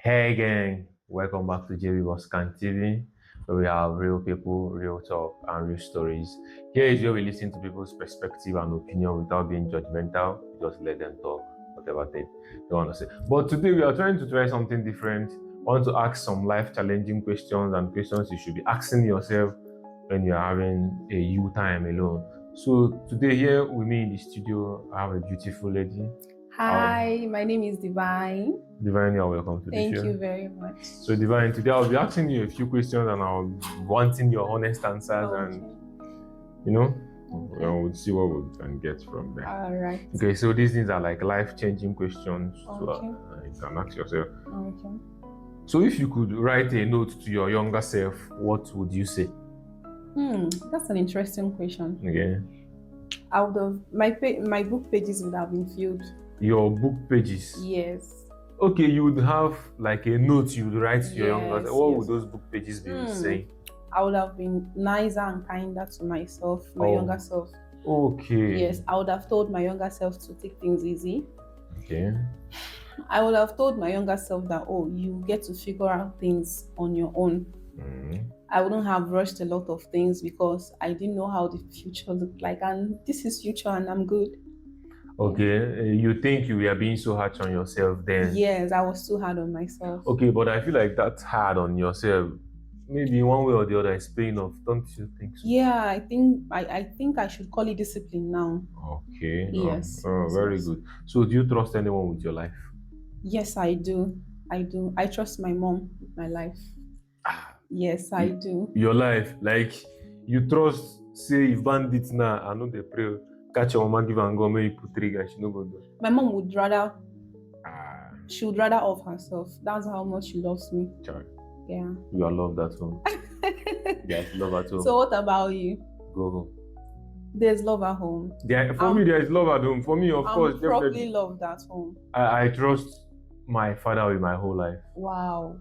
Hey gang, welcome back to JB Boscant TV, where we have real people, real talk, and real stories. Here is where we listen to people's perspective and opinion without being judgmental. We just let them talk, whatever they want to say. But today we are trying to try something different. I want to ask some life-challenging questions and questions you should be asking yourself when you are having a you time alone. So today here with me in the studio, I have a beautiful lady. Hi, my name is Divine. Divine, you're welcome to the show. Thank you very much. So, Divine, today I'll be asking you a few questions and I'll be wanting your honest answers, and we'll see what we can get from there. All right. Okay, so these things are like life-changing questions. Okay. So you can ask yourself. Okay. So, if you could write a note to your younger self, what would you say? That's an interesting question. Okay. I would have my book pages would have been filled. Your book pages? Yes. Okay, you would have like a note you would write to your younger self. What would those book pages be saying? I would have been nicer and kinder to myself, my younger self. Okay. Yes, I would have told my younger self to take things easy. Okay. I would have told my younger self that, you get to figure out things on your own. I wouldn't have rushed a lot of things because I didn't know how the future looked like, and this is future and I'm good. Okay, you think you were being so hard on yourself then? Yes, I was too hard on myself. Okay, but I feel like that's hard on yourself. Maybe one way or the other is paying off, don't you think so? Yeah, I think I should call it discipline now. Okay. Yes. Very good. So do you trust anyone with your life? Yes, I do. I trust my mom with my life. Yes, I do. Your life, like you trust, say if bandits now, I know they pray. Catch your mama, give and go, maybe put trigger, she no go do. My mom would rather, she would rather off herself. That's how much she loves me. Child. Yeah. You are loved at home. Yes, love at home. So what about you? Go home. There's love at home. For me, there is love at home. For me, of course, probably definitely loved at home. I trust my father with my whole life. Wow.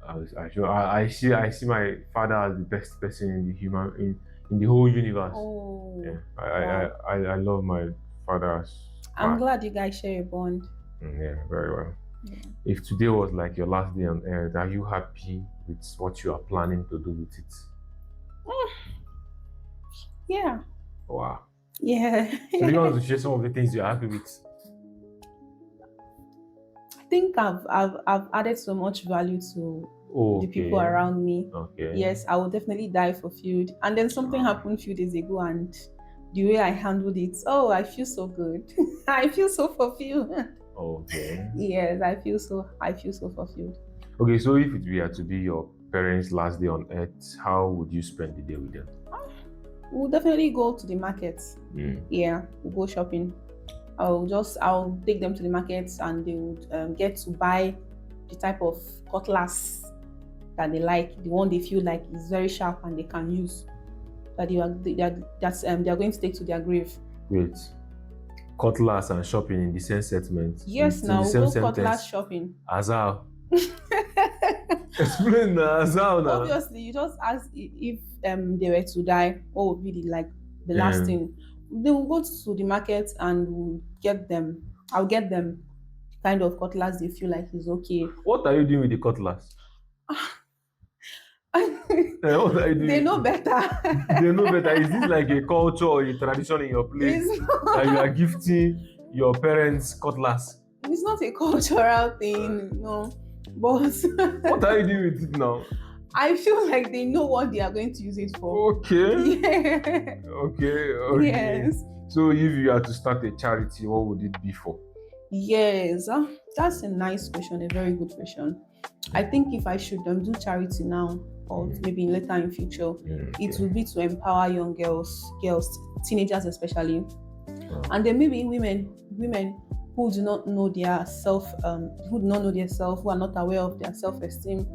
I see my father as the best person in the whole universe. Oh. Yeah. I love my father. I'm glad you guys share a bond. Yeah, very well. Yeah. If today was like your last day on earth, are you happy with what you are planning to do with it? Yeah. Wow. Yeah. So do you want to share some of the things you're happy with? I think I've added so much value to the people around me. Okay. Yes, I will definitely die fulfilled. And then something happened a few days ago, and the way I handled it, I feel so good. I feel so fulfilled. Okay. Yes, I feel so fulfilled. Okay, so if it were to be your parents' last day on earth, how would you spend the day with them? We'll definitely go to the market. Yeah, we'll go shopping. I'll take them to the markets, and they would get to buy the type of cutlass that they like, the one they feel like is very sharp and they can use, that they are going to take to their grave. Wait, cutlass and shopping in the same settlement? Yes, now we'll go cutlass shopping. As how? Explain now, as how now? Obviously, you just ask if they were to die, what would be the last thing? They will go to the market and we'll get them. I'll get them the kind of cutlass they feel like is okay. What are you doing with the cutlass? What are you doing? They know better. They know better. Is this like a culture or a tradition in your place that you are gifting your parents cutlass? It's not a cultural thing, no. But what are you doing with it now? I feel like they know what they are going to use it for. Okay. Yeah. Okay. Yes. So if you had to start a charity, what would it be for? Yes, that's a nice question, a very good question. I think if I should do charity now, or maybe later in future, it would be to empower young girls, teenagers especially, and then maybe women who do not know their self, who are not aware of their self-esteem,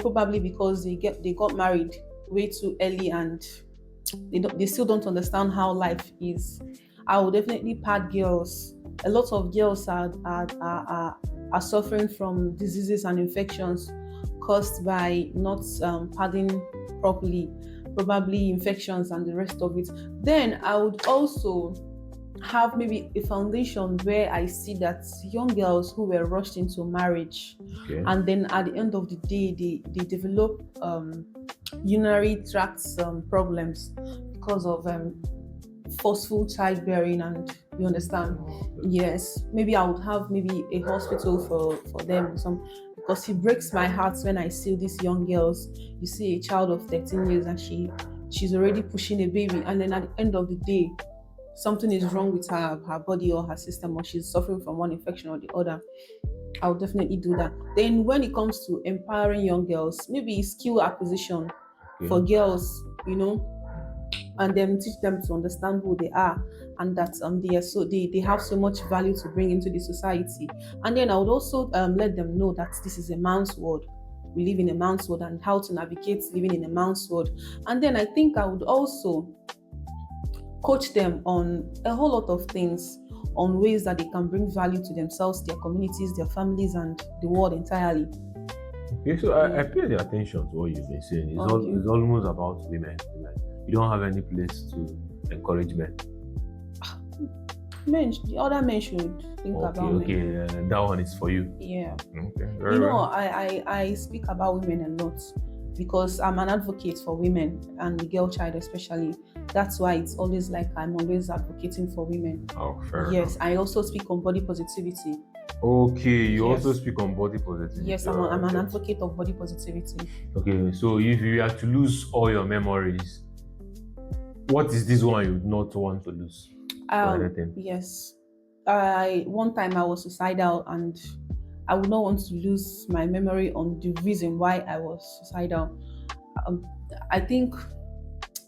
probably because they got married way too early and they still don't understand how life is. I will definitely pad girls. A lot of girls are suffering from diseases and infections caused by not padding properly, probably infections and the rest of it. Then I would also have maybe a foundation where I see that young girls who were rushed into marriage, Okay. and then at the end of the day, they develop urinary tract problems because of forceful childbearing, and you understand. Yes, maybe I would have maybe a hospital for them, some, because it breaks my heart when I see these young girls. You see a child of 13 years and she's already pushing a baby, and then at the end of the day something is wrong with her body or her system, or she's suffering from one infection or the other. I'll definitely do that. Then when it comes to empowering young girls, maybe skill acquisition for girls, and then teach them to understand who they are, and that they have so much value to bring into the society. And then I would also let them know that this is a man's world. We live in a man's world, and how to navigate living in a man's world. And then I think I would also coach them on a whole lot of things, on ways that they can bring value to themselves, their communities, their families, and the world entirely. Okay, so I pay the attention to what you've been saying. It's almost about women. You don't have any place to encourage men. Men, the other men should think about men. Okay, that one is for you. Yeah. Okay. I speak about women a lot because I'm an advocate for women and the girl child especially. That's why it's always like I'm always advocating for women. Oh, fair. Yes, I also speak on body positivity. Okay, you also speak on body positivity. Yes, I'm an advocate of body positivity. Okay, so if you are to lose all your memories, what is this one you would not want to lose? Yes. One time I was suicidal, and I would not want to lose my memory on the reason why I was suicidal. I think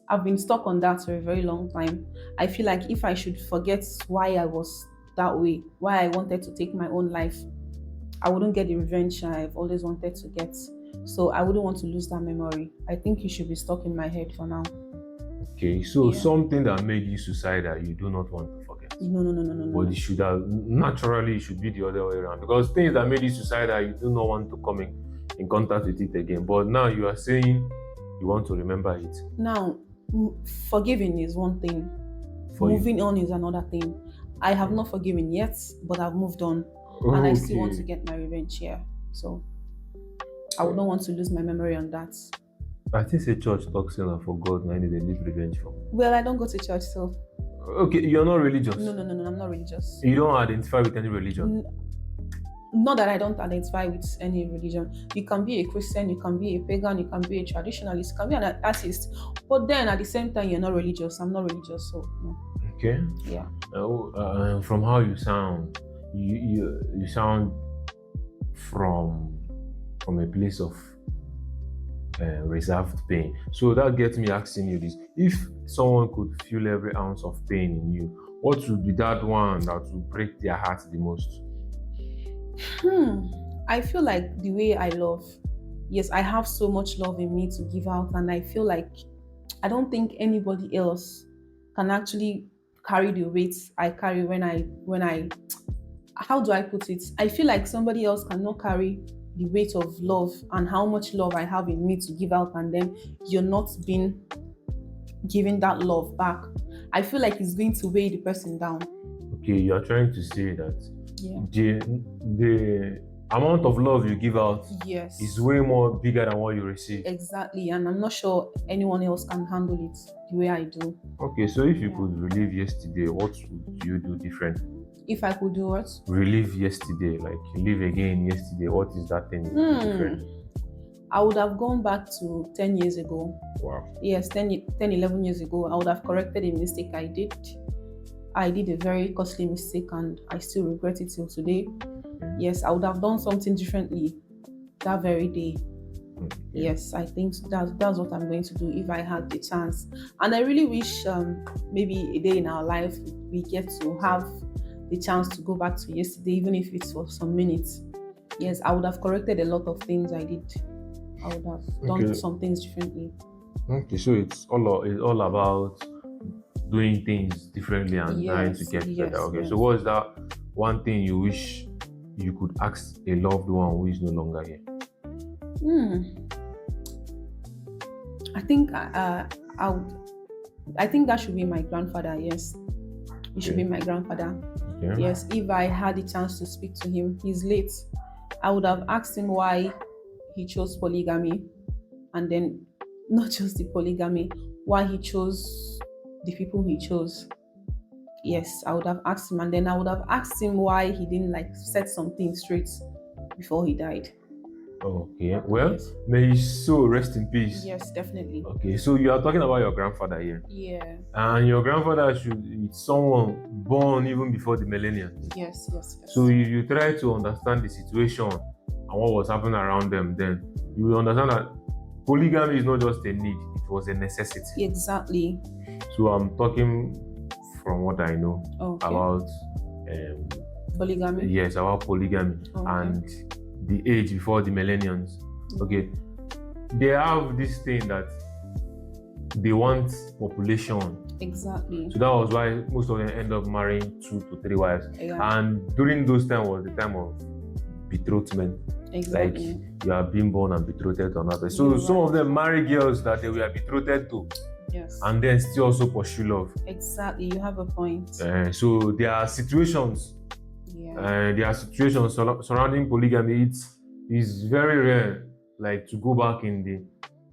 I've been stuck on that for a very long time. I feel like if I should forget why I was that way, why I wanted to take my own life, I wouldn't get the revenge I've always wanted to get. So I wouldn't want to lose that memory. I think it should be stuck in my head for now. Okay, so something that made you suicidal, you do not want to forget. No. But it should have, naturally, it should be the other way around. Because things that made you suicidal, you do not want to come in contact with it again. But now you are saying you want to remember it. Now, forgiving is one thing. Moving on is another thing. I have not forgiven yet, but I've moved on. And I still want to get my revenge here. So I would not want to lose my memory on that. I think a church talks for God, and they need revenge for. Well, I don't go to church, so. Okay, you're not religious? No, I'm not religious. You don't identify with any religion? Not that I don't identify with any religion. You can be a Christian, you can be a pagan, you can be a traditionalist, you can be an atheist. But then at the same time, you're not religious. I'm not religious, so no. Okay. Yeah. From how you sound, you sound from a place of reserved pain. So that gets me asking you this: if someone could feel every ounce of pain in you, what would be that one that would break their heart the most? I feel like the way I love. Yes, I have so much love in me to give out, and I feel like I don't think anybody else can actually carry the weight I carry when I how do I put it? I feel like somebody else cannot carry the weight of love and how much love I have in me to give out, and then you're not being giving that love back. I feel like it's going to weigh the person down. Okay, you're trying to say that the amount of love you give out is way more bigger than what you receive. Exactly, and I'm not sure anyone else can handle it the way I do. Okay, so if you could relive yesterday, what would you do different? If I could do what? Relive yesterday, like live again yesterday. What is that thing different? I would have gone back to 10 years ago. Wow. Yes, 11 years ago. I would have corrected a mistake I did. I did a very costly mistake and I still regret it till today. Yes, I would have done something differently that very day. Yes, I think that's what I'm going to do if I had the chance. And I really wish maybe a day in our life we get to have the chance to go back to yesterday, even if it's for some minutes. Yes, I would have corrected a lot of things I did. I would have done some things differently. Okay, so it's all about doing things differently and trying to get better. Okay, so what is that one thing you wish you could ask a loved one who is no longer here? I think I think that should be my grandfather. Yes, He should be my grandfather. Okay. Yes, if I had the chance to speak to him, he's late. I would have asked him why he chose polygamy, and then not just the polygamy, why he chose the people he chose. Yes, I would have asked him, and then I would have asked him why he didn't like set something straight before he died. Okay. Well, Yes. may his soul rest in peace. Yes, definitely. Okay, so you are talking about your grandfather here. Yeah. And your grandfather should be someone born even before the millennium. Yes, yes, yes. So if you try to understand the situation and what was happening around them, then you will understand that polygamy is not just a need, it was a necessity. Exactly. So I'm talking from what I know Okay. about Polygamy. yes, about polygamy Okay. and the age before the millenniums. Okay. They have this thing that they want population. Exactly. So that was why most of them end up marrying 2 to 3 wives. Yeah. And during those times was the time of betrothment. Exactly. Like you are being born and betrothed to another. So You're some right. of them marry girls that they were betrothed to Yes. and then still also pursue love. Exactly. You have a point. So there are situations, surrounding polygamy. It's very rare, like to go back in the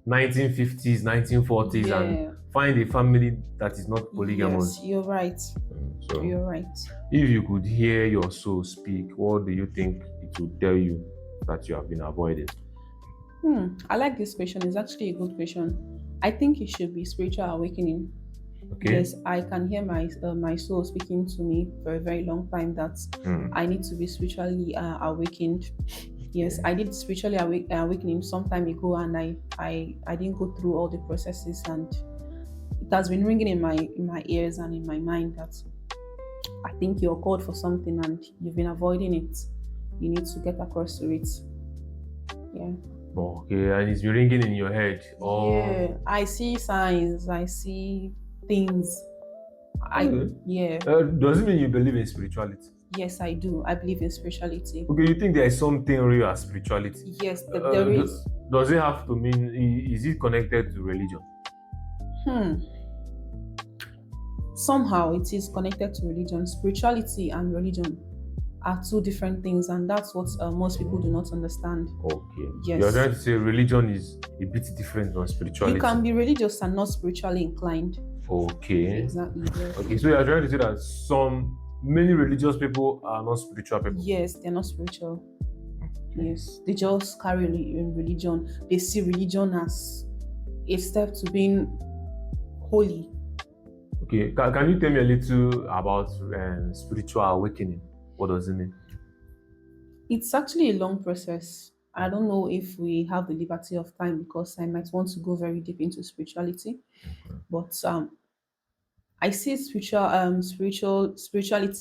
1950s, 1940s and find a family that is not polygamous. Yes, you're right. So You're right. if you could hear your soul speak, what do you think it would tell you that you have been avoiding? I like this question. It's actually a good question. I think it should be spiritual awakening. Okay. Yes, I can hear my soul speaking to me for a very long time that I need to be spiritually awakened. Yes, I did spiritually awakening some time ago, and I didn't go through all the processes, and it has been ringing in my ears and in my mind that I think you're called for something and you've been avoiding it. You need to get across to it. Yeah. Okay, and it's been ringing in your head. Yeah, I see signs. I see things. Does it mean you believe in spirituality? Yes, I do. I believe in spirituality. Okay, you think there is something real as spirituality? Yes, there is. Does it have to mean, is it connected to religion? Somehow it is connected to religion. Spirituality and religion are two different things, and that's what most people do not understand. Okay. Yes. You're trying to say religion is a bit different from spirituality. You can be religious and not spiritually inclined. Okay. Exactly. Yes. Okay, so you're trying to say that many religious people are not spiritual people. Yes, they're not spiritual. Yes, they just carry religion. They see religion as a step to being holy. Okay, can you tell me a little about spiritual awakening? What does it mean? It's actually a long process. I don't know if we have the liberty of time because I might want to go very deep into spirituality. But I see spirituality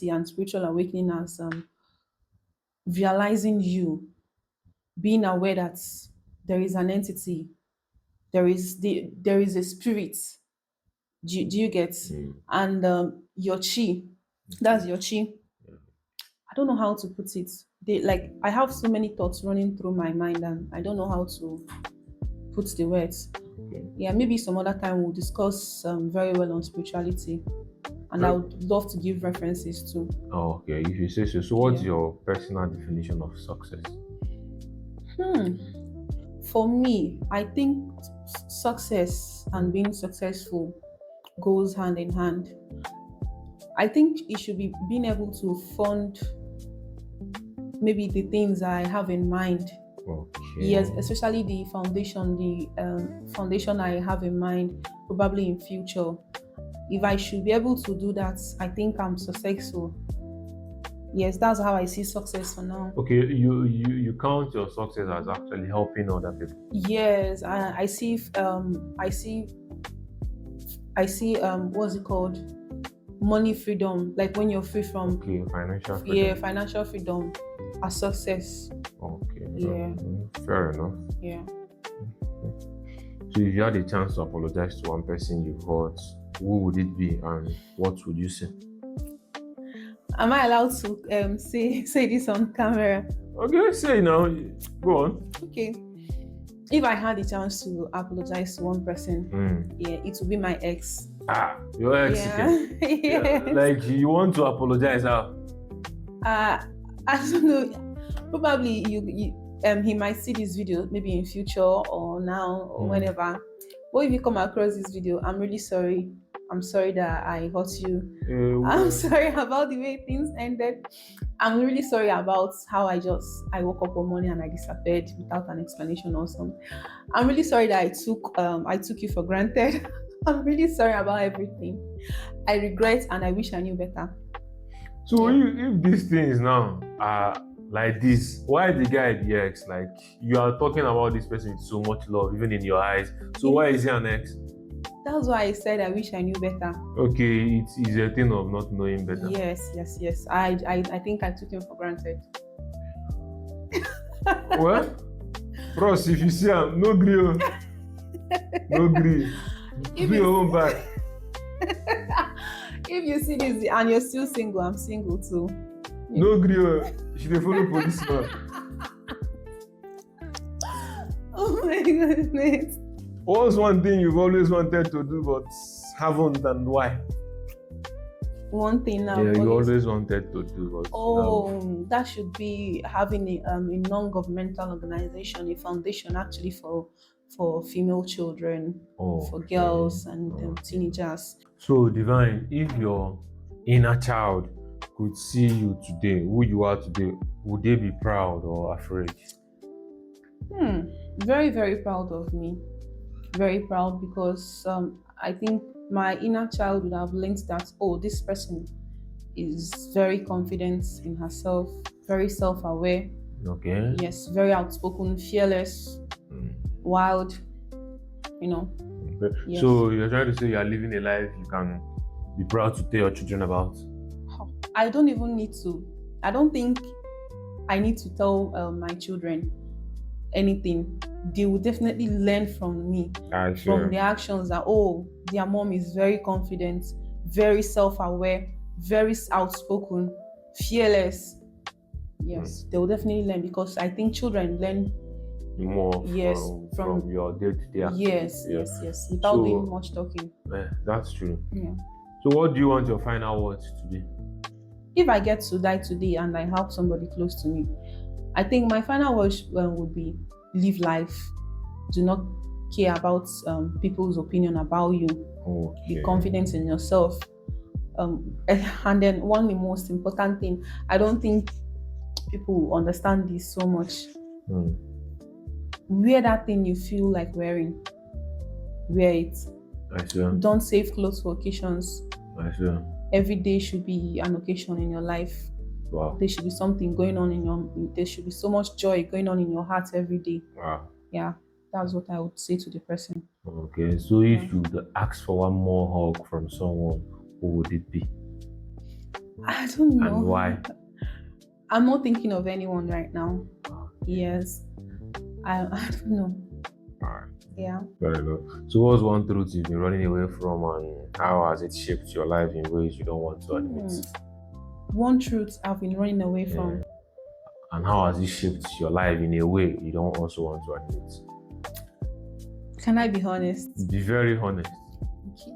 and spiritual awakening as realizing you, being aware that there is an entity, there is a spirit. Do you get? And your chi, that's your chi. I don't know how to put it. I have so many thoughts running through my mind and I don't know how to put the words. Yeah, maybe some other time we'll discuss very well on spirituality, and I would love to give references too. Oh, okay, if you say so. So what's your personal definition of success? For me, I think success and being successful goes hand in hand. I think it should be being able to fund maybe the things I have in mind. Okay. Yes, especially the foundation I have in mind, probably in future. If I should be able to do that, I think I'm successful. Yes, that's how I see success for now. Okay, you count your success as actually helping other people. Yes, I see what's it called? Money freedom, like when you're free from financial freedom. Yeah, financial freedom as success. Okay. Yeah. Fair enough. Yeah. So if you had a chance to apologize to one person you've hurt, who would it be and what would you say? Am I allowed to say this on camera? Okay, say now. Go on. Okay. If I had a chance to apologize to one person, yeah, it would be my ex. Your ex. Yeah. Yes. Like you want to apologize how? I don't know. Probably he might see this video maybe in future or now or whenever. But if you come across this video, I'm really sorry. I'm sorry that I hurt you. I'm sorry about the way things ended. I'm really sorry about how I woke up one morning and I disappeared without an explanation or something. I'm really sorry that I took you for granted. I'm really sorry about everything. I regret and I wish I knew better. So if these things now are like this, why the guy the ex? Like you are talking about this person with so much love, even in your eyes. So why is he an ex? That's why I said I wish I knew better. Okay, it is a thing of not knowing better. Yes. I think I took him for granted. Well, bros, if you see him, no gree. No gree. Do your own back. If you see this and you're still single, I'm single too. No gree. She dey follow policeman. Oh my goodness. What's one thing you've always wanted to do but haven't, and why? One thing now. Yeah, you always wanted to do. But that should be having a non-governmental organization, a foundation actually for female children, for girls and teenagers. So, Divine, if your inner child could see you today, who you are today, would they be proud or afraid? Very, very proud of me. Very proud because I think my inner child would have learned that, this person is very confident in herself, very self-aware. Okay. Yes, very outspoken, fearless, wild, Okay. Yes. So you're trying to say you are living a life you can be proud to tell your children about? I don't even need to. I don't think I need to tell my children anything. They will definitely learn from me, from the actions that, their mom is very confident, very self-aware, very outspoken, fearless. Yes, they will definitely learn because I think children learn more from your day-to-day activities. Yes, without doing much talking. That's true. Yeah. So what do you want your final words to be? If I get to die today and I help somebody close to me, I think my final words would be live life. Do not care about people's opinion about you. Okay. Be confident in yourself. And then one of the most important thing, I don't think people understand this so much. Wear that thing you feel like wearing. Wear it. I see. Don't save clothes for occasions. I see. Every day should be an occasion in your life. Wow. There should be something going on there should be so much joy going on in your heart every day. Wow. Yeah, that's what I would say to the person. Okay, so if you would ask for one more hug from someone, who would it be? I don't know. And why? I'm not thinking of anyone right now. Yes. I don't know. Alright. Yeah. Fair enough. So what's one truth you've been running away from, and how has it shaped your life in ways you don't want to admit? One truth I've been running away from. And how has it shaped your life in a way you don't also want to admit? Can I be honest? Be very honest. Okay.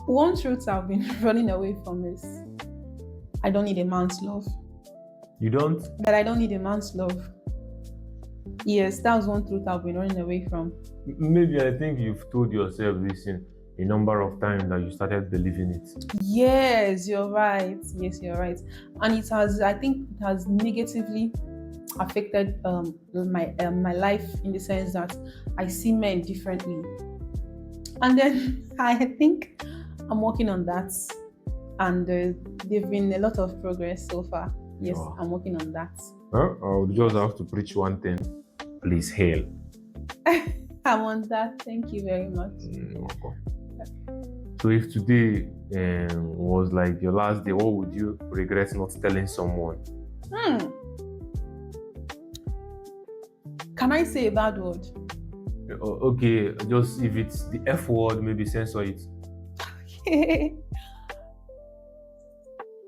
One truth I've been running away from is I don't need a man's love. You don't? That I don't need a man's love. Yes, that was one truth I've been running away from. Maybe I think you've told yourself this in a number of times that you started believing it. Yes, you're right. And I think it has negatively affected my life in the sense that I see men differently. And then I think I'm working on that. And there've been a lot of progress so far. Yes, I'm working on that. I would just have to preach one thing. Please hail. I want that. Thank you very much. So if today was like your last day, what would you regret not telling someone? Can I say a bad word? Okay, just if it's the F word, maybe censor it. Okay.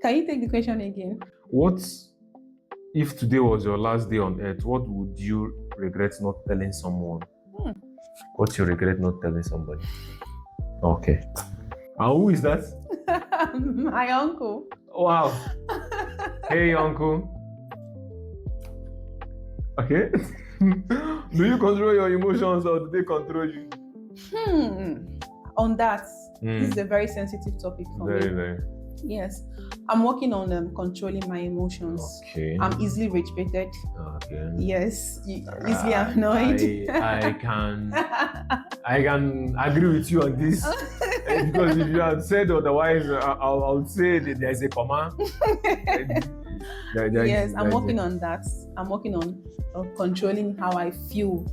Can you take the question again? What if today was your last day on earth? What would you regret not telling someone? What you regret not telling somebody? Okay. And who is that? My uncle. Wow. Hey, uncle. Okay. Do you control your emotions or do they control you? On that, this is a very sensitive topic for me. Very. Yes. I'm working on controlling my emotions. Okay. I'm easily irritated. Okay. Yes. Easily annoyed. I can agree with you on this. Because if you had said otherwise, I would say that there's a comma. Yes, I'm working on that. I'm working on controlling how I feel,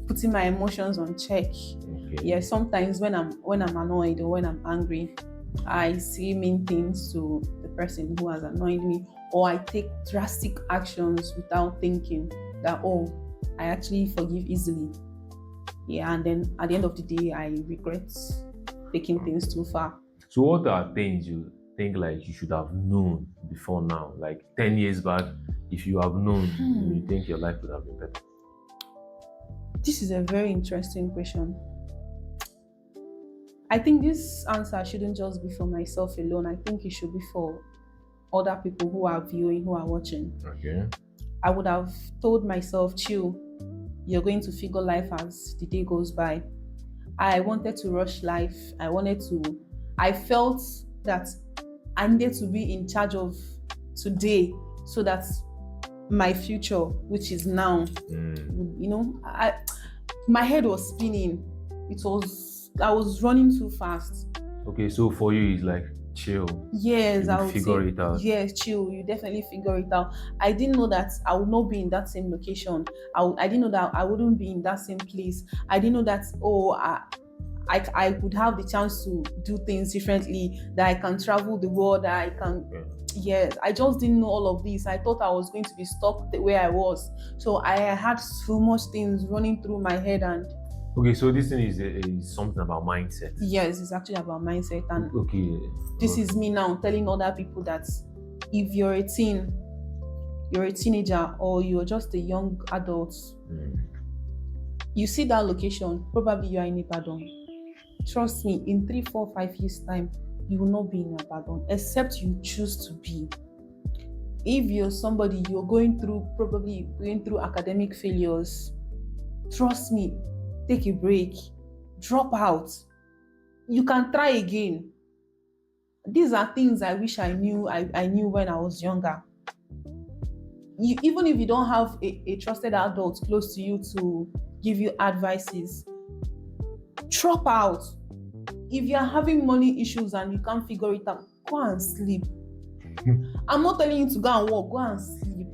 putting my emotions on check. Okay. Yeah, sometimes when I'm annoyed or when I'm angry, I say mean things to the person who has annoyed me, or I take drastic actions without thinking that, I actually forgive easily. Yeah, and then at the end of the day, I regret taking things too far. So what are things you think like you should have known before now? Like 10 years back, if you have known, you think your life would have been better? This is a very interesting question. I think this answer shouldn't just be for myself alone. I think it should be for other people who are viewing, who are watching. Okay. I would have told myself, chill, you're going to figure life as the day goes by. I wanted to rush life. I felt that I needed to be in charge of today so that my future, which is now, my head was spinning. I was running too fast. Okay, so for you, it's like chill. Yes, I would figure say, it out. yes, chill. You definitely figure it out. I didn't know that I would not be in that same location. I didn't know that I wouldn't be in that same place. I didn't know that, I would have the chance to do things differently, that I can travel the world, that I can... Okay. Yes, I just didn't know all of this. I thought I was going to be stuck where I was. So I had so much things running through my head. And okay, so this thing is something about mindset. yes, it's actually about mindset. And okay, this is me now telling other people that if you're a teenager, or you're just a young adult, you see that location, probably you are in Ibadan. Trust me, in 3, 4, 5 years time, you will not be in Ibadan, except you choose to be. If you're somebody, probably going through academic failures, trust me, take a break, drop out. You can try again. These are things I wish I knew when I was younger. Even if you don't have a trusted adult close to you to give you advices, drop out. If you're having money issues and you can't figure it out, go and sleep. I'm not telling you to go and work, go and sleep.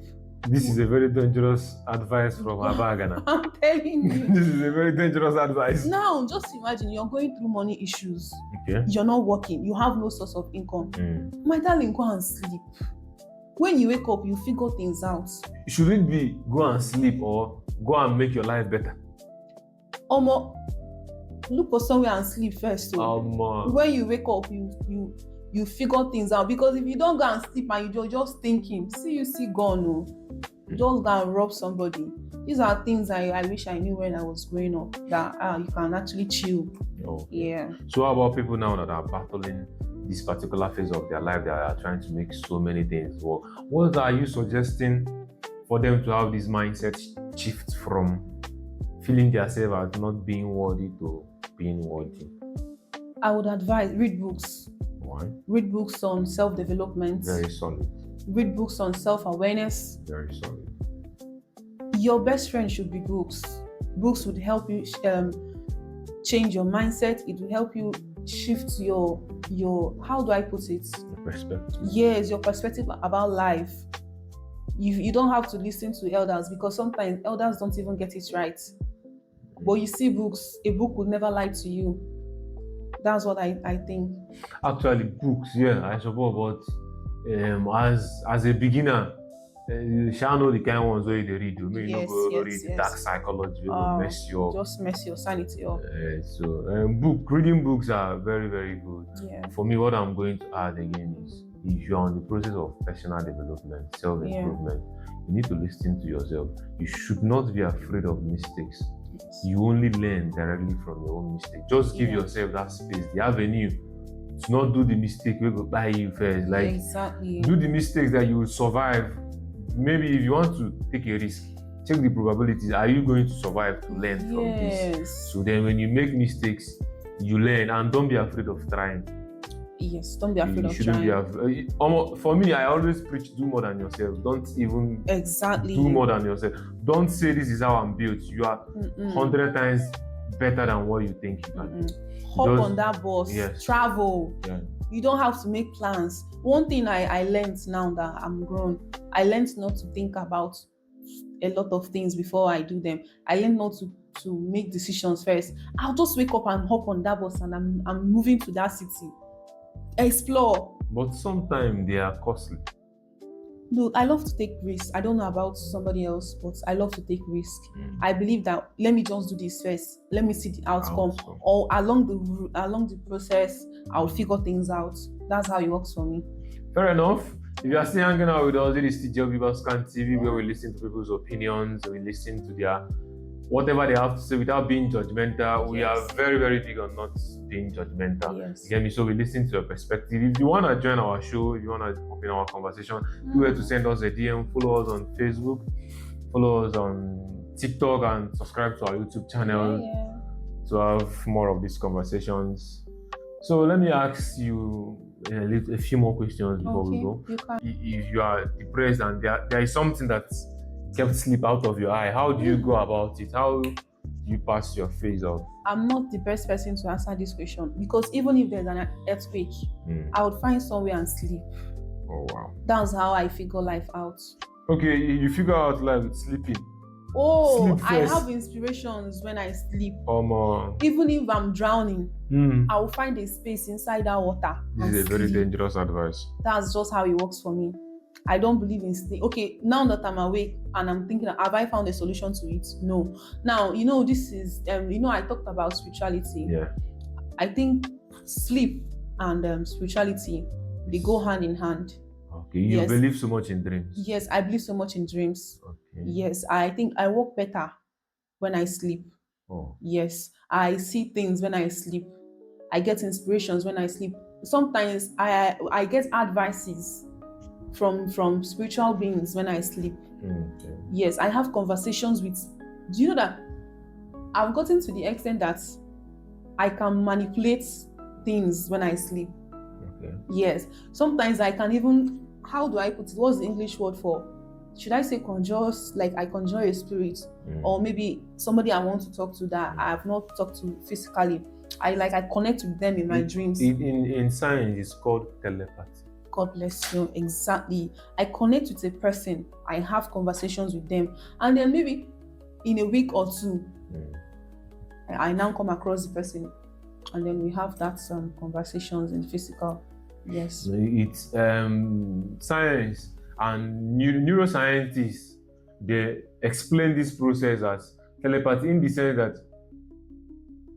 This is a very dangerous advice from Abagana. I'm telling you. This is a very dangerous advice. Now, just imagine you're going through money issues. Okay. You're not working. You have no source of income. My darling, go and sleep. When you wake up, you figure things out. Should it be go and sleep or go and make your life better? Look for somewhere and sleep first. When you wake up, you figure things out. Because if you don't go and sleep and you're just thinking, see gone, just go and rob somebody. These are things I wish I knew when I was growing up, that you can actually chill. Yeah. So how about people now that are battling this particular phase of their life, that are trying to make so many things work? What are you suggesting for them to have this mindset shift from feeling themselves as not being worthy to being worthy? I would advise, read books. Why? Read books on self-development. Very solid. Read books on self-awareness. Very solid. Your best friend should be books. Books would help you change your mindset. It will help you shift your how do I put it? Your perspective. Yes, your perspective about life. You don't have to listen to elders, because sometimes elders don't even get it right. But you see books, a book would never lie to you. That's what I think. Actually, books, yeah, I suppose. But as a beginner, you shall know the kind of ones where you read. You may not go read the dark psychology, just mess your sanity up. Reading books are very, very good. Yeah. For me, what I'm going to add again is, if you're on the process of personal development, self-improvement, you need to listen to yourself. You should not be afraid of mistakes. You only learn directly from your own mistake. Just give yourself that space, the avenue to not do the mistake we go buy you first. Like, do the mistakes that you will survive. Maybe if you want to take a risk, check the probabilities. Are you going to survive to learn from this? So then when you make mistakes, you learn, and don't be afraid of trying. Yes, don't be afraid of trying. For me, I always preach, do more than yourself. Don't even do more than yourself. Don't say this is how I'm built. You are 100 times better than what you think you can do. Hop on that bus, travel. You don't have to make plans. One thing I learned now that I'm grown, I learned not to think about a lot of things before I do them. I learned not to make decisions first. I'll just wake up and hop on that bus and I'm moving to that city. Explore. But sometimes they are costly. No, I love to take risks. I don't know about somebody else, but I love to take risks. I believe that let me just do this first. Let me see the outcome. Or along the process, I'll figure things out. That's how it works for me. Fair enough. If you are still hanging out with us, this is JB Boscant TV, where we listen to people's opinions, we listen to their whatever they have to say without being judgmental. We are very, very big on not being judgmental. You get me? So we listen to your perspective. If you want to join our show, if you want to open our conversation, do it to send us a DM, follow us on Facebook, follow us on TikTok, and subscribe to our YouTube channel to have more of these conversations. So let me ask you a few more questions before we go. If you are depressed and there is something that's kept sleep out of your eye, how do you go about it? How do you pass your phase of? I'm not the best person to answer this question, because even if there's an earthquake, I would find somewhere and sleep. Oh wow. That's how I figure life out. Okay, you figure out life with sleeping. Oh, I have inspirations when I sleep. Even if I'm drowning, I will find a space inside that water. This is a very dangerous advice. That's just how it works for me. I don't believe in sleep. Okay, now that I'm awake and I'm thinking, have I found a solution to it? No. Now, this is, I talked about spirituality. I think sleep and spirituality, they go hand in hand. Okay, you believe so much in dreams? Yes, I believe so much in dreams. Okay. Yes, I think I work better when I sleep. Yes, I see things when I sleep. I get inspirations when I sleep. Sometimes I get advices from spiritual beings when I sleep. Yes, I have conversations with. Do you know that I've gotten to the extent that I can manipulate things when I sleep? Yes, sometimes I can even. How do I put it? What's the English word for? Should I say conjure? Like I conjure a spirit, or maybe somebody I want to talk to that I have not talked to physically. I connect with them in my dreams. In science, it's called telepathy. God bless you. Exactly. I connect with a person. I have conversations with them. And then maybe in a week or two, I now come across the person. And then we have that conversations in physical. Yes. It's science and neuroscientists, they explain this process as telepathy in the sense that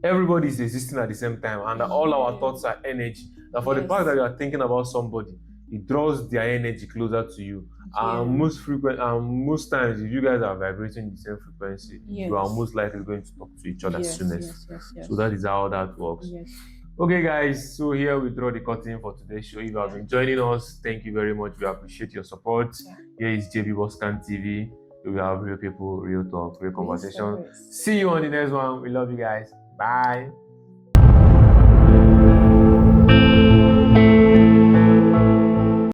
everybody is existing at the same time, and all our thoughts are energy. That for the fact that you are thinking about somebody, it draws their energy closer to you. And most times, if you guys are vibrating the same frequency, you are most likely going to talk to each other soonest. So that is how that works. Okay, guys. So here we draw the curtain for today's show. If you have been joining us, thank you very much. We appreciate your support. Here is JB Boscant TV. We have real people, real talk, real conversation. See you on the next one. We love you guys. Bye.